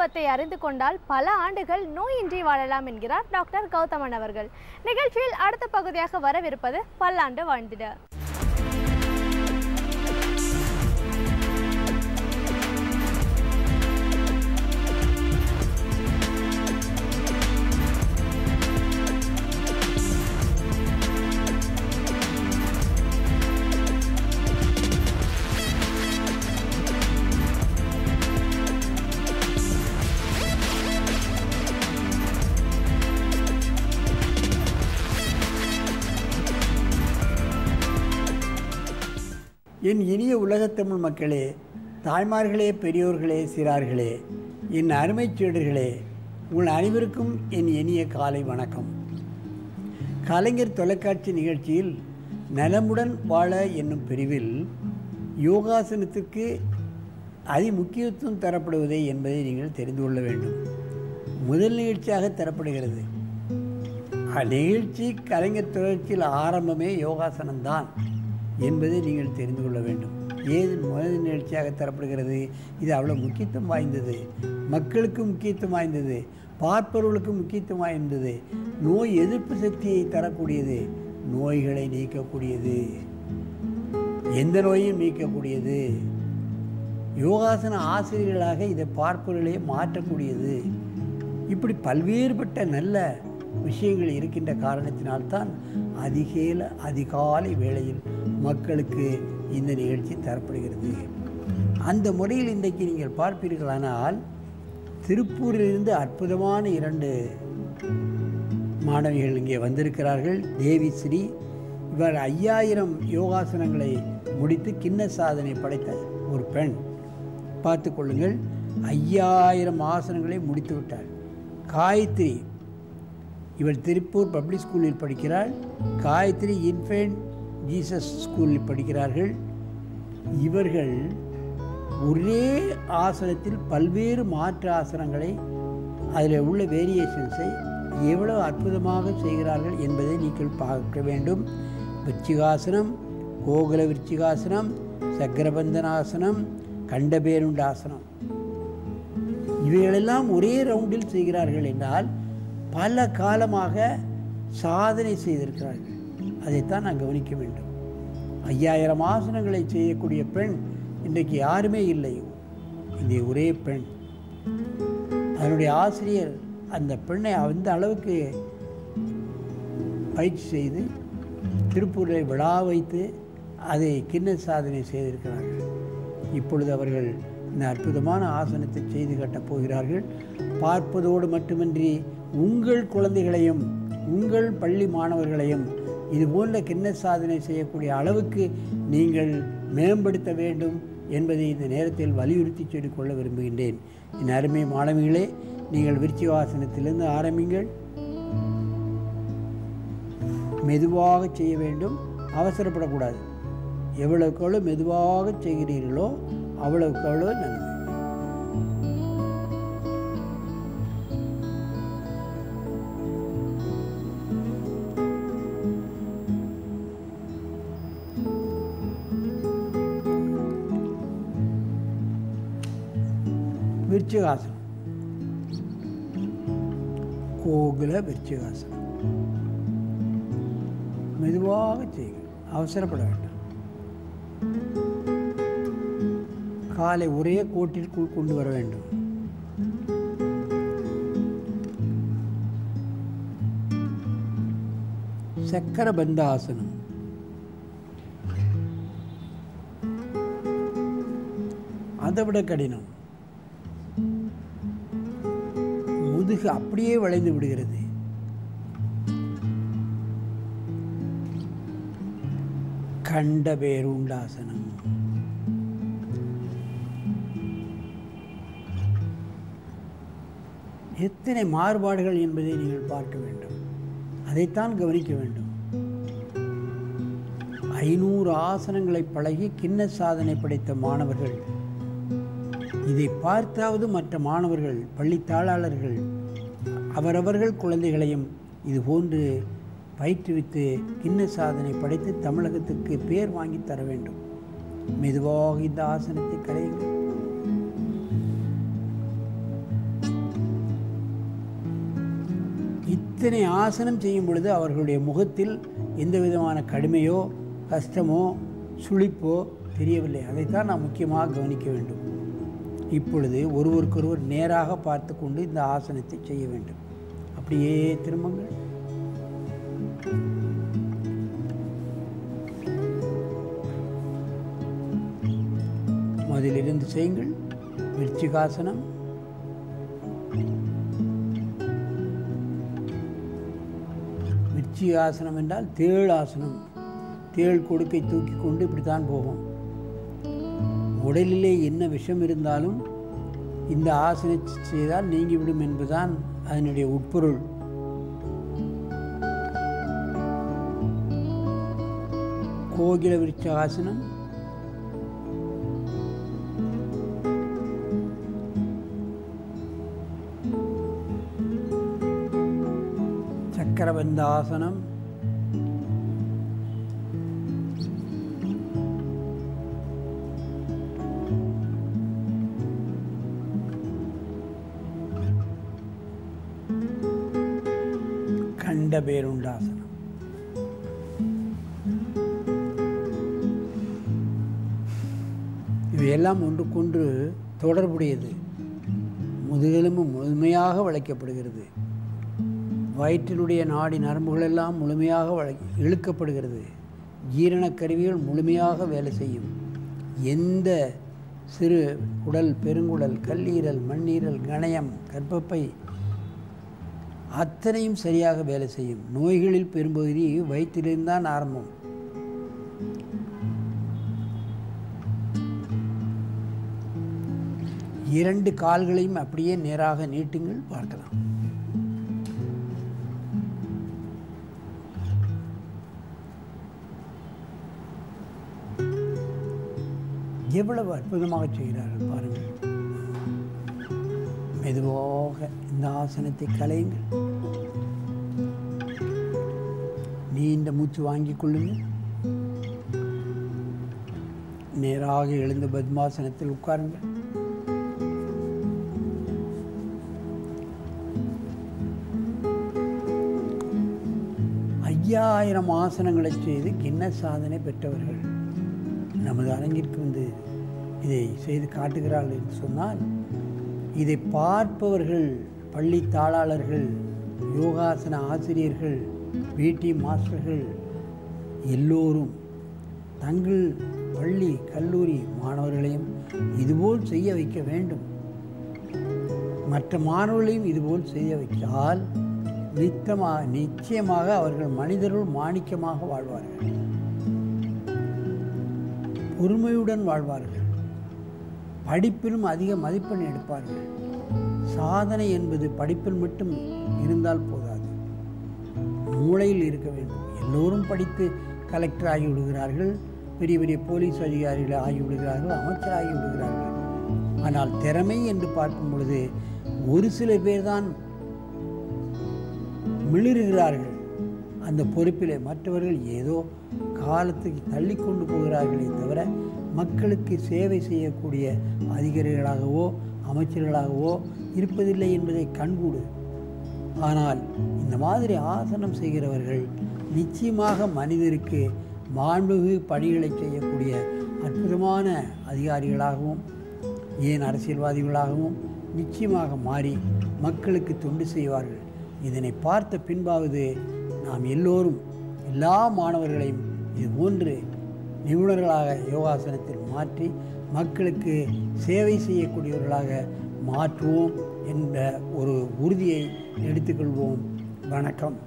மருத்துவத்தை அறிந்து கொண்டால் பல ஆண்டுகள் நோயின்றி வாழலாம் என்கிறார் டாக்டர் கௌதமன் அவர்கள். நிகழ்ச்சியில் அடுத்த பகுதியாக வரவிருப்பது பல்லாண்டு வாழ்ந்திட. என் இனிய உலகத்தமிழ் மக்களே, தாய்மார்களே, பெரியோர்களே, சிறார்களே, என் அருமைச் சீடர்களே, உங்கள் அனைவருக்கும் என் இனிய காலை வணக்கம். கலைஞர் தொலைக்காட்சி நிகழ்ச்சியில் நலமுடன் வாழ என்னும் பிரிவில் யோகாசனத்திற்கு முக்கியத்துவம் தரப்படுவதே என்பதை நீங்கள் தெரிந்து கொள்ள வேண்டும். முதல் நிகழ்ச்சியாக தரப்படுகிறது. நிகழ்ச்சி கலைஞர் தொலைக்காட்சியில் ஆரம்பமே யோகாசனம்தான் என்பதை நீங்கள் தெரிந்து கொள்ள வேண்டும். ஏது முதல் நிகழ்ச்சியாக தரப்படுகிறது? இது அவ்வளோ முக்கியத்துவம் வாய்ந்தது, மக்களுக்கு முக்கியத்துவம் வாய்ந்தது, பார்ப்பவர்களுக்கு முக்கியத்துவம் வாய்ந்தது, நோய் எதிர்ப்பு சக்தியை தரக்கூடியது, நோய்களை நீக்கக்கூடியது, எந்த நோயும் நீக்கக்கூடியது, யோகாசன ஆசிரியர்களாக இதை பார்ப்பவர்களே மாற்றக்கூடியது. இப்படி பல்வேறுபட்ட நல்ல விஷயங்கள் இருக்கின்ற காரணத்தினால்தான் அதிகாலை வேளையில் மக்களுக்கு இந்த நிகழ்ச்சி தரப்படுகிறது. அந்த முறையில் இன்றைக்கு நீங்கள் பார்ப்பீர்களானால், திருப்பூரிலிருந்து அற்புதமான 2 மாணவிகள் இங்கே வந்திருக்கிறார்கள். தேவி ஸ்ரீ, இவர் 5000 யோகாசனங்களை முடித்து கின்ன சாதனை படைத்த ஒரு பெண். பார்த்து கொள்ளுங்கள், 5000 ஆசனங்களை முடித்து விட்டார். காயத்ரி, இவள் திருப்பூர் பப்ளிக் ஸ்கூலில் படிக்கிறாள். காயத்ரி இன்ஃபென்ட் ஜீசஸ் ஸ்கூலில் படிக்கிறார்கள். இவர்கள் ஒரே ஆசனத்தில் பல்வேறு மாற்று ஆசனங்களை, அதில் உள்ள வேரியேஷன்ஸை எவ்வளவு அற்புதமாக செய்கிறார்கள் என்பதை நீங்கள் பார்க்க வேண்டும். விருச்சிகாசனம், கோகுல விருச்சிகாசனம், சக்கரபந்தனாசனம், கண்டபேருண்டாசனம், இவைகளெல்லாம் ஒரே ரவுண்டில் செய்கிறார்கள் என்றால் பல காலமாக சாதனை செய்திருக்கிறார்கள். அதைத்தான் நான் கவனிக்க வேண்டும். 5000 ஆசனங்களை செய்யக்கூடிய பெண் இன்றைக்கு யாருமே இல்லை. இந்த ஒரே பெண். அதனுடைய ஆசிரியர் அந்த பெண்ணை அந்த அளவுக்கு பயிற்சி செய்து திருப்பூரில் விழா வைத்து அதை கின்ன சாதனை செய்திருக்கிறார்கள். இப்பொழுது அவர்கள் இந்த அற்புதமான ஆசனத்தை செய்து கட்டப் போகிறார்கள். பார்ப்பதோடு மட்டுமின்றி உங்கள் குழந்தைகளையும் உங்கள் பள்ளி மாணவர்களையும் இதுபோன்ற கின்ன சாதனை செய்யக்கூடிய அளவுக்கு நீங்கள் மேம்படுத்த வேண்டும் என்பதை இந்த நேரத்தில் வலியுறுத்தி சொல்லிக்கொள்ள விரும்புகின்றேன். என் அருமை மாணவிகளே, நீங்கள் விருச்சிகாசனத்திலிருந்து ஆரம்பிங்கள். மெதுவாக செய்ய வேண்டும், அவசரப்படக்கூடாது. எவ்வளவுக்கு எவ்வளோ மெதுவாக செய்கிறீர்களோ அவ்வளவுக்கு அவ்வளோ நன்மை. விருச்சிகாசனம், கோகுல விருச்சிகாசனம். மெதுவாக செய்யுங்கள், அவசரப்பட வேண்டாம். காலை ஒரே கோட்டிற்குள் கொண்டு வர வேண்டும். சக்கரபந்த ஆசனம், அதைவிட கடினம். முதுகு அப்படியே வளைந்து விடுகிறது. கண்டபேருண்டாசனம், எத்தனை மாறுபாடுகள் என்பதை நீங்கள் பார்க்க வேண்டும். அதைத்தான் கவனிக்க வேண்டும். 500 ஆசனங்களை பழகி கின்ன சாதனை படைத்த மாணவர்கள், இதை பார்த்தாவது மற்ற மாணவர்கள், பள்ளி தாளாளர்கள் அவரவர்கள் குழந்தைகளையும் இதுபோன்று பயிற்றுவித்து கின்ன சாதனை படைத்து தமிழகத்துக்கு பேர் வாங்கி தர வேண்டும். மெதுவாக இந்த ஆசனத்தை கலையுங்கள். இத்தனை ஆசனம் செய்யும் பொழுது அவர்களுடைய முகத்தில் எந்த விதமான கடுமையோ கஷ்டமோ சுளிப்போ தெரியவில்லை. அதைத்தான் நாம் முக்கியமாக கவனிக்க வேண்டும். இப்பொழுது ஒருவருக்கொருவர் நேராக பார்த்து கொண்டு இந்த ஆசனத்தை செய்ய வேண்டும். அப்படியே திரும்புங்கள். முதலிலிருந்து செய்யுங்கள். விருச்சிகாசனம். விருச்சிகாசனம் என்றால் தேள் ஆசனம். தேள் கொடுக்கை தூக்கி கொண்டு இப்படித்தான் போகும். உடலிலே என்ன விஷம் இருந்தாலும் இந்த ஆசனம் செய்தால் நீங்கிவிடும் என்பதுதான் அதனுடைய உட்பொருள். கோகில விருச்சிகாசனம். சக்கரபந்தாசனம். கண்டபேருண்டாசனம். இவையெல்லாம் ஒன்றுக்கொன்று தொடர்புடையது. முதுகெலும்பு முழுமையாக வளைக்கப்படுகிறது. வயிற்றினுடைய நாடி நரம்புகளெல்லாம் முழுமையாக இழுக்கப்படுகிறது. ஜீரண கருவிகள் முழுமையாக வேலை செய்யும். எந்த சிறு குடல், பெருங்குடல், கல்லீரல், மண்ணீரல், கணையம், கர்ப்பப்பை அத்தனையும் சரியாக வேலை செய்யும். நோய்களில் பெரும்பகுதி வயிற்றிலிருந்தான் ஆரம்பம். இரண்டு கால்களையும் அப்படியே நேராக நீட்டுங்கள், பார்க்கலாம். எவ்வளவு அற்புதமாக செய்கிறார்கள் பாருங்கள். மெதுவாக இந்த ஆசனத்தை கலையுங்கள். நீண்ட மூச்சு வாங்கிக் கொள்ளுங்கள். நேராக எழுந்த பத்மாசனத்தில் உட்காருங்கள். ஐயாயிரம் ஆசனங்களை செய்து கின்னஸ் சாதனை பெற்றவர்கள் நமது அரங்கிற்கு வந்து இதை செய்து காட்டுகிறார்கள் என்று சொன்னால், இதை பார்ப்பவர்கள், பள்ளி தாளாளர்கள், யோகாசன ஆசிரியர்கள், பிடி மாஸ்டர்கள் எல்லோரும் தங்கள் பள்ளி கல்லூரி மாணவர்களையும் இதுபோல் செய்ய வைக்க வேண்டும். மற்ற மாணவர்களையும் இதுபோல் செய்ய வைத்தால் நிச்சயமாக அவர்கள் மனிதர்கள் மாணிக்கமாக வாழ்வார்கள், பொறுமையுடன் வாழ்வார்கள், படிப்பிலும் அதிக மதிப்பெண் எடுப்பார்கள். சாதனை என்பது படிப்பில் மட்டும் இருந்தால் போதாது, மூளையில் இருக்க வேண்டும். எல்லோரும் படித்து கலெக்டர் ஆகிவிடுகிறார்கள், பெரிய பெரிய போலீஸ் அதிகாரிகள் ஆகிவிடுகிறார்கள், அமைச்சர் ஆகிவிடுகிறார்கள். ஆனால் திறமை என்று பார்க்கும் பொழுது ஒரு சில பேர் தான் மிளிருகிறார்கள் அந்த பொறுப்பிலே. மற்றவர்கள் ஏதோ காலத்துக்கு தள்ளி கொண்டு போகிறார்களே தவிர மக்களுக்கு சேவை செய்யக்கூடிய அதிகாரிகளாகவோ அமைச்சர்களாகவோ இருப்பதில்லை என்பதை கண்கூடு. ஆனால் இந்த மாதிரி ஆசனம் செய்கிறவர்கள் நிச்சயமாக மனிதருக்கு மாண்புமிகு பணிகளை செய்யக்கூடிய அற்புதமான அதிகாரிகளாகவும் ஏன் அரசியல்வாதிகளாகவும் நிச்சயமாக மாறி மக்களுக்கு தொண்டு செய்வார்கள். இதனை பார்த்த பின்பாவது நாம் எல்லோரும் எல்லா மாணவர்களையும் இதுபோன்று நிபுணர்களாக யோகாசனத்தில் மாற்றி மக்களுக்கு சேவை செய்யக்கூடியவர்களாக மாற்றுவோம் என்ற ஒரு உறுதியை எடுத்துக்கொள்வோம். வணக்கம்.